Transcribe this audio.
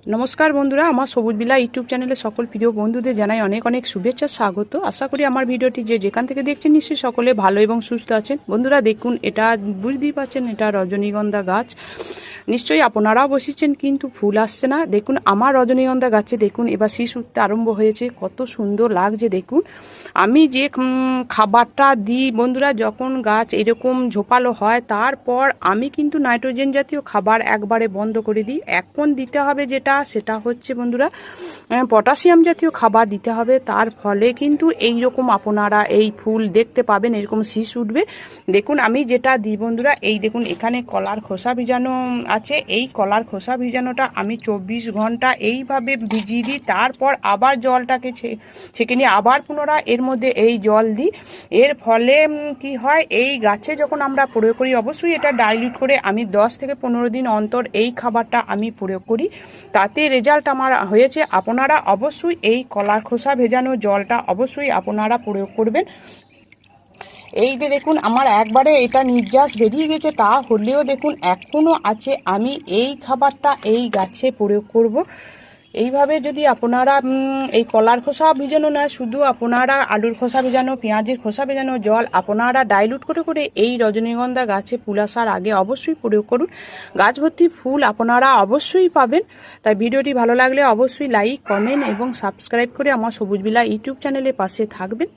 নমস্কার বন্ধুরা, আমার সবুজ বিলা ইউটিউব চ্যানেলে সকল প্রিয় বন্ধুদের জানাই অনেক অনেক শুভেচ্ছা স্বাগত। আশা করি আমার ভিডিওটি যে যেখান থেকে দেখছেন নিশ্চয়ই সকলে ভালো এবং সুস্থ আছেন। বন্ধুরা দেখুন, এটা বুঝতেই পারছেন এটা রজনীগন্ধা গাছ। নিশ্চয়ই আপনারাও বসেছেন কিন্তু ফুল আসছে না। দেখুন আমার রজনীগন্ধা গাছে দেখুন এবার শীষ উঠতে আরম্ভ হয়েছে, কত সুন্দর লাগছে দেখুন। আমি যে খাবারটা দিই বন্ধুরা, যখন গাছ এরকম ঝোপালো হয় তারপর আমি কিন্তু নাইট্রোজেন জাতীয় খাবার একবারে বন্ধ করে দিই। এখন দিতে হবে সেটা হচ্ছে বন্ধুরা পটাশিয়াম জাতীয় খাবার দিতে হবে। তার ফলে কিন্তু এই রকম আপনারা এই ফুল দেখতে পাবেন, এরকম শীষ উঠবে। দেখুন আমি যেটা দিই বন্ধুরা, এই দেখুন এখানে কলার খোসা ভিজানো আছে। এই কলার খোসা ভিজানোটা আমি 24 ঘন্টা এইভাবে ভিজিয়ে দিই। তারপর আবার জলটাকে ছেঁকে নিয়ে আবার পুনরায় এর মধ্যে এই জল দিই। এর ফলে কি হয়, এই গাছে যখন আমরা প্রয়োগ করি অবশ্যই এটা ডাইলিউট করে আমি 10 থেকে 15 দিন অন্তর এই খাবারটা আমি প্রয়োগ করি। তাতে রেজাল্ট আমার হয়েছে। আপনারা অবশ্যই এই কলার খোসা ভেজানো জলটা অবশ্যই আপনারা প্রয়োগ করবেন। এই যে দেখুন আমার একবারে এটা নির্যাস বেরিয়ে গেছে, তা হলেও দেখুন এখনও আছে। আমি এই খাবারটা এই গাছে প্রয়োগ করব। এইভাবে যদি আপনারা এই কলার খোসা ভিজানো না, শুধু আপনারা আলুর খোসা ভেজানো, পেঁয়াজের খোসা ভেজানো জল আপনারা ডাইলুট করে করে এই রজনীগন্ধা গাছে ফুল আসার আগে অবশ্যই প্রয়োগ করুন। গাছ ভর্তি ফুল আপনারা অবশ্যই পাবেন। তাই ভিডিওটি ভালো লাগলে অবশ্যই লাইক, কমেন্ট এবং সাবস্ক্রাইব করে আমার সবুজ বিলা ইউটিউব চ্যানেলের পাশে থাকবেন।